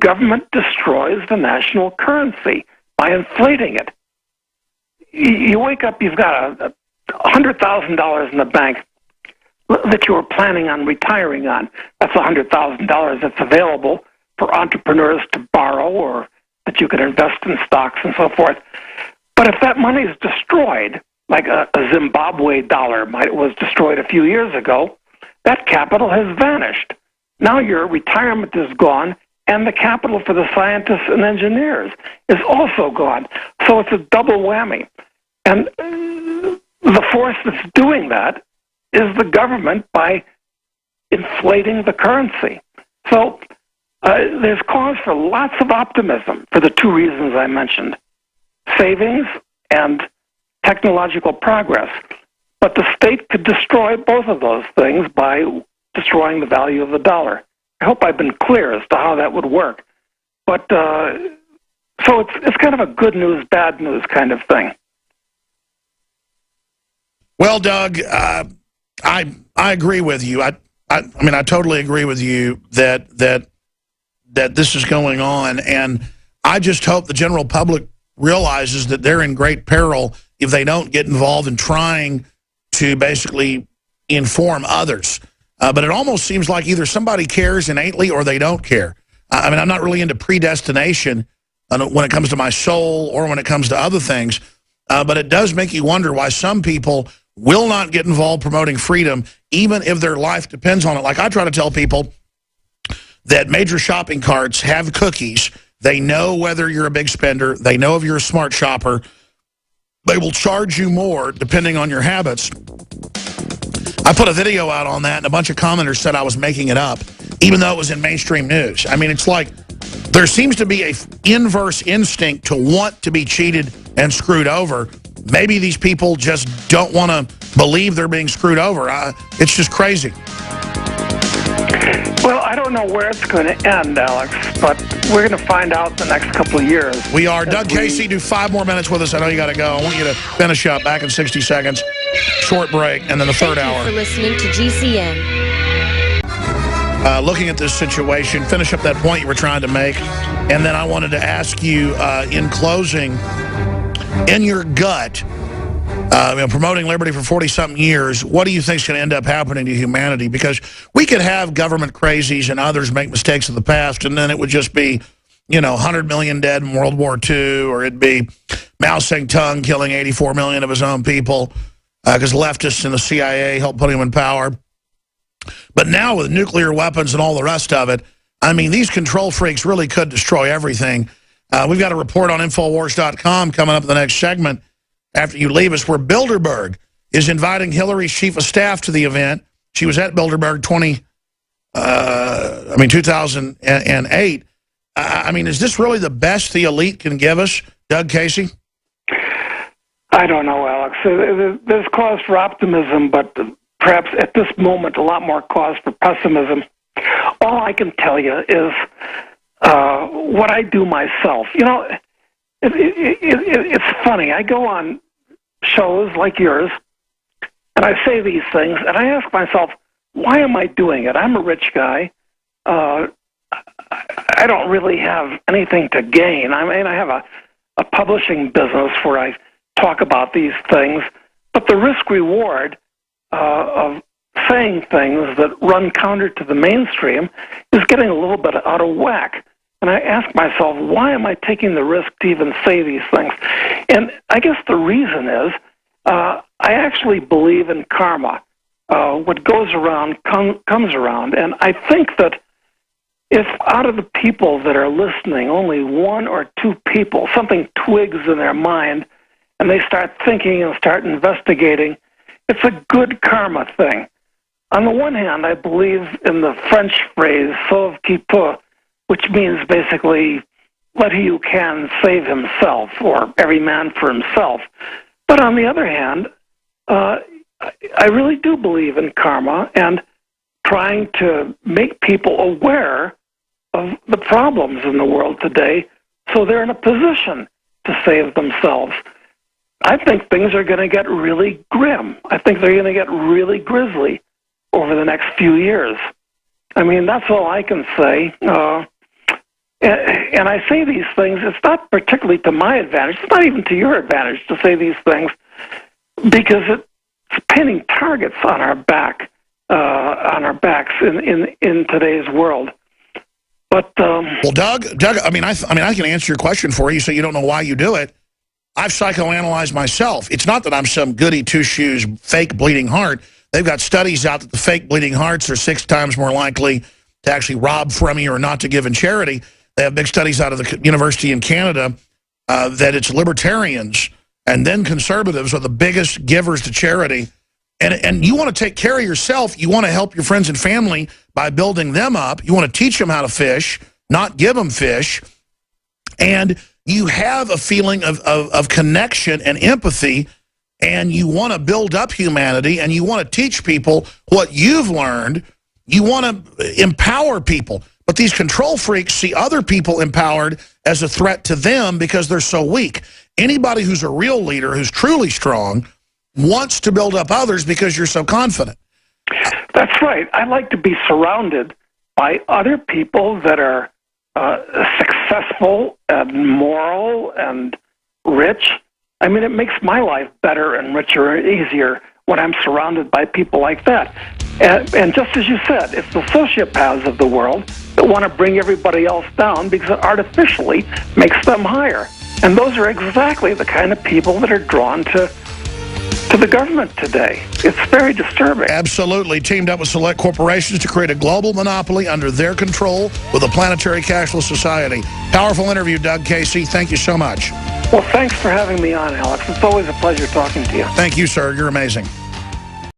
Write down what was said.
government destroys the national currency by inflating it. You wake up, you've got $100,000 in the bank that you were planning on retiring on. That's $100,000 that's available for entrepreneurs to borrow, or that you could invest in stocks and so forth. But if that money is destroyed, like a Zimbabwe dollar was destroyed a few years ago, that capital has vanished. Now your retirement is gone, and the capital for the scientists and engineers is also gone. So it's a double whammy. And the force that's doing that is the government by inflating the currency. So there's cause for lots of optimism for the two reasons I mentioned: savings and technological progress. But the state could destroy both of those things by destroying the value of the dollar. I hope I've been clear as to how that would work. But so it's kind of a good news, bad news kind of thing. Well, Doug, I agree with you. I mean, I totally agree with you that this is going on, and I just hope the general public realizes that they're in great peril if they don't get involved in trying to basically inform others. But it almost seems like either somebody cares innately or they don't care. I mean, I'm not really into predestination when it comes to my soul or when it comes to other things, but it does make you wonder why some people will not get involved promoting freedom, even if their life depends on it. Like I try to tell people that major shopping carts have cookies. They know whether you're a big spender. They know if you're a smart shopper. They will charge you more depending on your habits. I put a video out on that, and a bunch of commenters said I was making it up, even though it was in mainstream news. I mean, it's like there seems to be an inverse instinct to want to be cheated and screwed over. Maybe these people just don't want to believe they're being screwed over. It's just crazy. Well, I don't know where it's going to end, Alex, but we're going to find out the next couple of years. We are. Doug Casey, do 5 more minutes with us. I know you got to go. I want you to finish up. Back in 60 seconds. Short break, and then the third hour. Thank you for listening to GCN. Looking at this situation, finish up that point you were trying to make, and then I wanted to ask you, in closing, in your gut, promoting liberty for 40-something years, what do you think is going to end up happening to humanity? Because we could have government crazies and others make mistakes of the past, and then it would just be, 100 million dead in World War II, or it'd be Mao Zedong killing 84 million of his own people because leftists and the CIA helped put him in power. But now with nuclear weapons and all the rest of it, I mean, these control freaks really could destroy everything. We've got a report on Infowars.com coming up in the next segment after you leave us, where Bilderberg is inviting Hillary's chief of staff to the event. She was at Bilderberg 2008. I mean, is this really the best the elite can give us, Doug Casey? I don't know, Alex. There's cause for optimism, but perhaps at this moment a lot more cause for pessimism. All I can tell you is what I do myself. It's funny. I go on shows like yours, and I say these things, and I ask myself, why am I doing it? I'm a rich guy. I don't really have anything to gain. I mean, I have a publishing business where I talk about these things, but the risk-reward of saying things that run counter to the mainstream is getting a little bit out of whack. And I ask myself, why am I taking the risk to even say these things? And I guess the reason is I actually believe in karma. What goes around comes around. And I think that if out of the people that are listening, only 1 or 2 people, something twigs in their mind, and they start thinking and start investigating, it's a good karma thing. On the one hand, I believe in the French phrase, sauve qui peut, which means basically, let he who can save himself, or every man for himself. But on the other hand, I really do believe in karma and trying to make people aware of the problems in the world today so they're in a position to save themselves. I think things are going to get really grim. I think they're going to get really grisly over the next few years. I mean, that's all I can say. And I say these things, it's not particularly to my advantage, it's not even to your advantage to say these things, because it's pinning targets on our backs in today's world. But well, Doug, I mean, I can answer your question for you, so you don't know why you do it. I've psychoanalyzed myself. It's not that I'm some goody two-shoes fake bleeding heart. They've got studies out that the fake bleeding hearts are 6 times more likely to actually rob from you or not to give in charity. They have big studies out of the university in Canada that it's libertarians and then conservatives are the biggest givers to charity. And you want to take care of yourself. You want to help your friends and family by building them up. You want to teach them how to fish, not give them fish. And you have a feeling of connection and empathy, and you want to build up humanity, and you want to teach people what you've learned. You want to empower people. But these control freaks see other people empowered as a threat to them because they're so weak. Anybody who's a real leader, who's truly strong, wants to build up others because you're so confident. That's right. I like to be surrounded by other people that are successful and moral and rich. I mean, it makes my life better and richer and easier when I'm surrounded by people like that. And just as you said, it's the sociopaths of the world that want to bring everybody else down because it artificially makes them higher. And those are exactly the kind of people that are drawn to the government today. It's very disturbing. Absolutely. Teamed up with select corporations to create a global monopoly under their control with a planetary cashless society. Powerful interview, Doug Casey. Thank you so much. Well, thanks for having me on, Alex. It's always a pleasure talking to you. Thank you, sir. You're amazing.